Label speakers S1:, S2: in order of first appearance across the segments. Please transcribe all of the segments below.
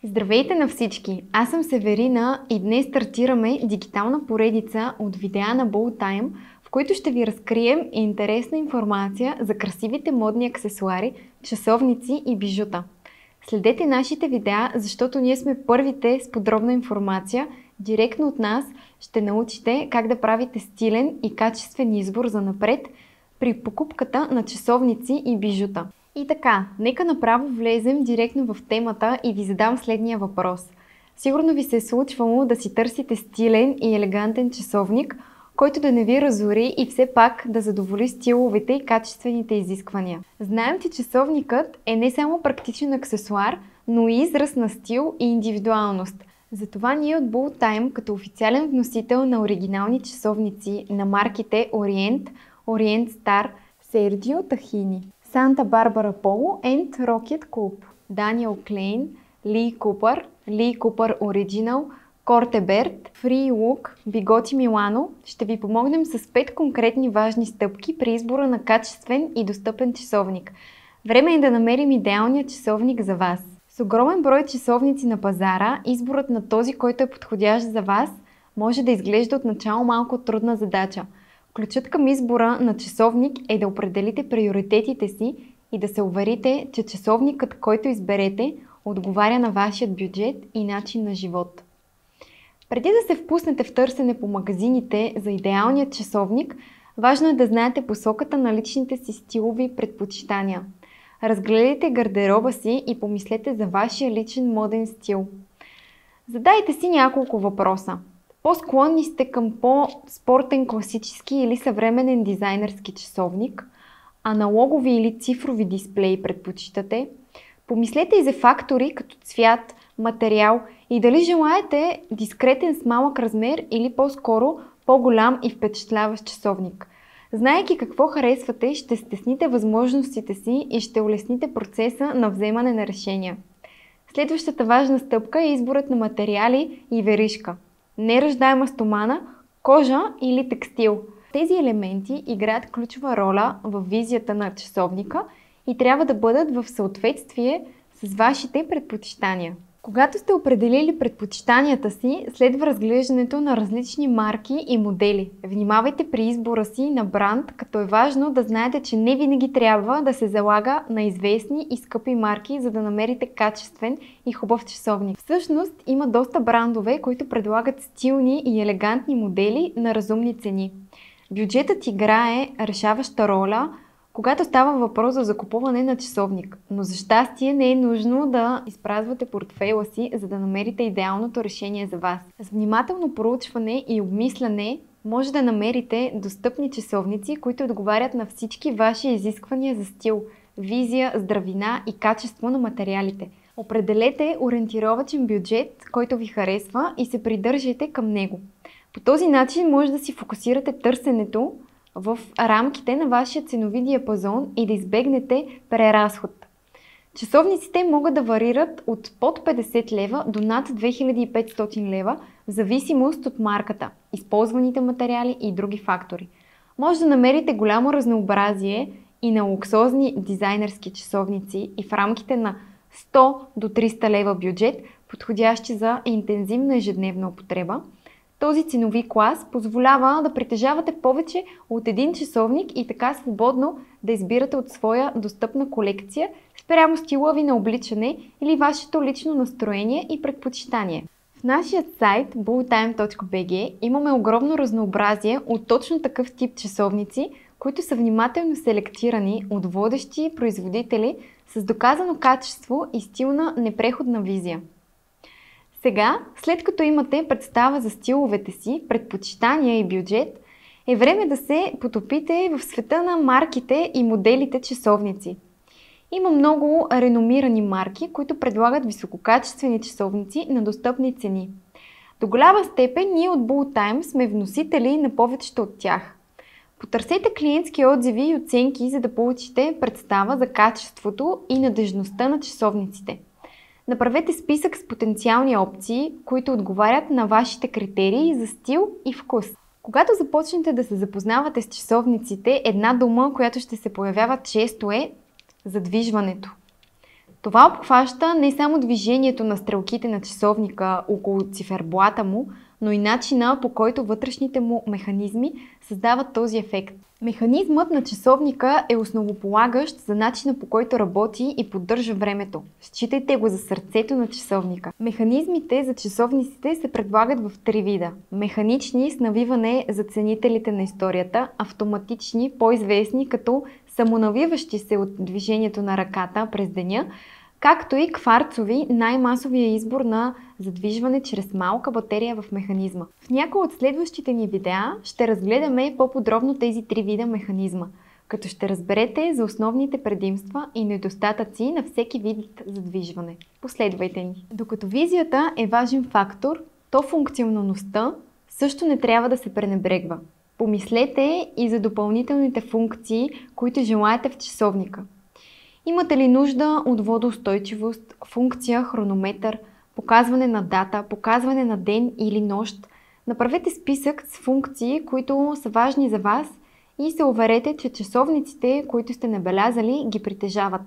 S1: Здравейте на всички! Аз съм Северина и днес стартираме дигитална поредица от видеа на BoldTime, в които ще ви разкрием интересна информация за красивите модни аксесуари, часовници и бижута. Следете нашите видеа, защото ние сме първите с подробна информация. Директно от нас ще научите как да правите стилен и качествен избор за напред при покупката на часовници и бижута. И така, нека направо влезем директно в темата и ви задам следния въпрос. Сигурно ви се е случвало да си търсите стилен и елегантен часовник, който да не ви разори и все пак да задоволи стиловите и качествените изисквания. Знаем, че часовникът е не само практичен аксесуар, но и израз на стил и индивидуалност. Затова ние от BoldTime, като официален вносител на оригинални часовници на марките Orient, Orient Star, Sergio Tacchini, Santa Barbara Polo and Rocket Club, Daniel Klein, Lee Cooper, Lee Cooper Original, Cortebert, Free Look, Bigoti Milano, ще ви помогнем с 5 конкретни важни стъпки при избора на качествен и достъпен часовник. Време е да намерим идеалния часовник за вас. С огромен брой часовници на пазара, изборът на този, който е подходящ за вас, може да изглежда отначало малко трудна задача. Ключът към избора на часовник е да определите приоритетите си и да се уверите, че часовникът, който изберете, отговаря на вашия бюджет и начин на живот. Преди да се впуснете в търсене по магазините за идеалния часовник, важно е да знаете посоката на личните си стилови предпочитания. Разгледайте гардероба си и помислете за вашия личен моден стил. Задайте си няколко въпроса. По-склонни сте към по-спортен, класически или съвременен дизайнерски часовник? Аналогови или цифрови дисплеи предпочитате? Помислете и за фактори като цвят, материал и дали желаете дискретен с малък размер или по-скоро по-голям и впечатляващ часовник. Знаейки какво харесвате, ще стесните възможностите си и ще улесните процеса на вземане на решения. Следващата важна стъпка е изборът на материали и веришка. Неръждаема стомана, кожа или текстил. Тези елементи играят ключова роля в визията на часовника и трябва да бъдат в съответствие с вашите предпочитания. Когато сте определили предпочитанията си, следва разглеждането на различни марки и модели. Внимавайте при избора си на бранд, като е важно да знаете, че не винаги трябва да се залага на известни и скъпи марки, за да намерите качествен и хубав часовник. Всъщност има доста брандове, които предлагат стилни и елегантни модели на разумни цени. Бюджетът играе решаваща роля, когато става въпрос за закупуване на часовник, но за щастие не е нужно да изпразвате портфейла си, за да намерите идеалното решение за вас. С внимателно проучване и обмисляне може да намерите достъпни часовници, които отговарят на всички ваши изисквания за стил, визия, здравина и качество на материалите. Определете ориентировачен бюджет, който ви харесва и се придържайте към него. По този начин може да си фокусирате търсенето в рамките на вашия ценови диапазон и да избегнете преразход. Часовниците могат да варират от под 50 лева до над 2500 лева в зависимост от марката, използваните материали и други фактори. Може да намерите голямо разнообразие и на луксозни дизайнерски часовници и в рамките на 100 до 300 лева бюджет, подходящи за интензивна ежедневна употреба. Този ценови клас позволява да притежавате повече от един часовник и така свободно да избирате от своя достъпна колекция спрямо стила ви на обличане или вашето лично настроение и предпочитание. В нашия сайт boldtime.bg имаме огромно разнообразие от точно такъв тип часовници, които са внимателно селектирани от водещи производители с доказано качество и стилна непреходна визия. Сега, след като имате представа за стиловете си, предпочитания и бюджет, е време да се потопите в света на марките и моделите часовници. Има много реномирани марки, които предлагат висококачествени часовници на достъпни цени. До голяма степен ние от BoldTime сме вносители на повечето от тях. Потърсете клиентски отзиви и оценки, за да получите представа за качеството и надежността на часовниците. Направете списък с потенциални опции, които отговарят на вашите критерии за стил и вкус. Когато започнете да се запознавате с часовниците, една дума, която ще се появява често е задвижването. Това обхваща не само движението на стрелките на часовника около циферблата му, но и начина, по който вътрешните му механизми създават този ефект. Механизмът на часовника е основополагащ за начина, по който работи и поддържа времето. Считайте го за сърцето на часовника. Механизмите за часовниците се предлагат в 3 вида. Механични с навиване за ценителите на историята, автоматични, по-известни като самонавиващи се от движението на ръката през деня, както и кварцови, най-масовия избор на задвижване чрез малка батерия в механизма. В някои от следващите ни видеа ще разгледаме по-подробно тези 3 вида механизма, като ще разберете за основните предимства и недостатъци на всеки вид задвижване. Последвайте ни! Докато визията е важен фактор, то функционалността също не трябва да се пренебрегва. Помислете и за допълнителните функции, които желаете в часовника. Имате ли нужда от водоустойчивост, функция хронометър, показване на дата, показване на ден или нощ? Направете списък с функции, които са важни за вас и се уверете, че часовниците, които сте набелязали, ги притежават.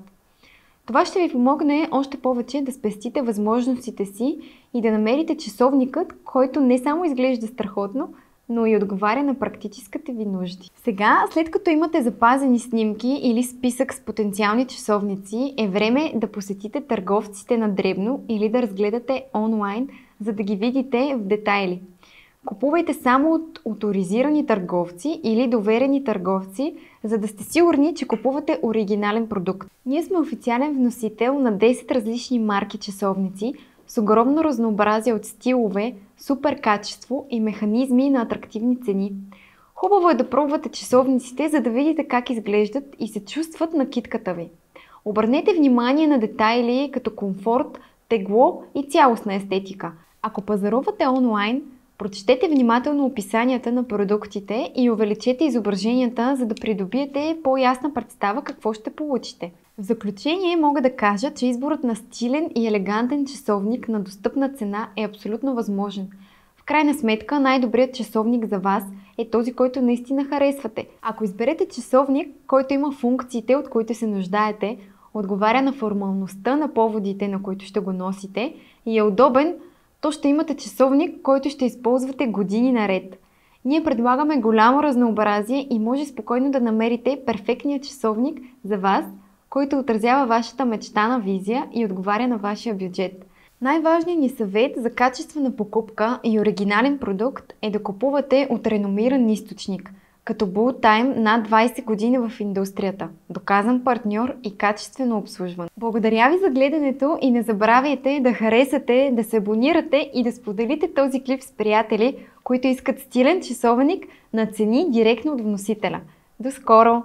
S1: Това ще ви помогне още повече да спестите възможностите си и да намерите часовникът, който не само изглежда страхотно, но и отговаря на практическите ви нужди. Сега, след като имате запазени снимки или списък с потенциални часовници, е време да посетите търговците на дребно или да разгледате онлайн, за да ги видите в детайли. Купувайте само от оторизирани търговци или доверени търговци, за да сте сигурни, че купувате оригинален продукт. Ние сме официален вносител на 10 различни марки часовници, с огромно разнообразие от стилове, супер качество и механизми на атрактивни цени. Хубаво е да пробвате часовниците, за да видите как изглеждат и се чувстват на китката ви. Обърнете внимание на детайли като комфорт, тегло и цялостна естетика. Ако пазарувате онлайн, прочетете внимателно описанията на продуктите и увеличете изображенията, за да придобиете по-ясна представа какво ще получите. В заключение мога да кажа, че изборът на стилен и елегантен часовник на достъпна цена е абсолютно възможен. В крайна сметка най-добрият часовник за вас е този, който наистина харесвате. Ако изберете часовник, който има функциите, от които се нуждаете, отговаря на формалността на поводите, на които ще го носите и е удобен, то ще имате часовник, който ще използвате години наред. Ние предлагаме голямо разнообразие и може спокойно да намерите перфектния часовник за вас, който отразява вашата мечтана визия и отговаря на вашия бюджет. Най-важният ни съвет за качествена покупка и оригинален продукт е да купувате от реномиран източник, като Bultime над 20 години в индустрията, доказан партньор и качествено обслужване. Благодаря ви за гледането и не забравяйте да харесате, да се абонирате и да споделите този клип с приятели, които искат стилен часовник на цени директно от вносителя. До скоро!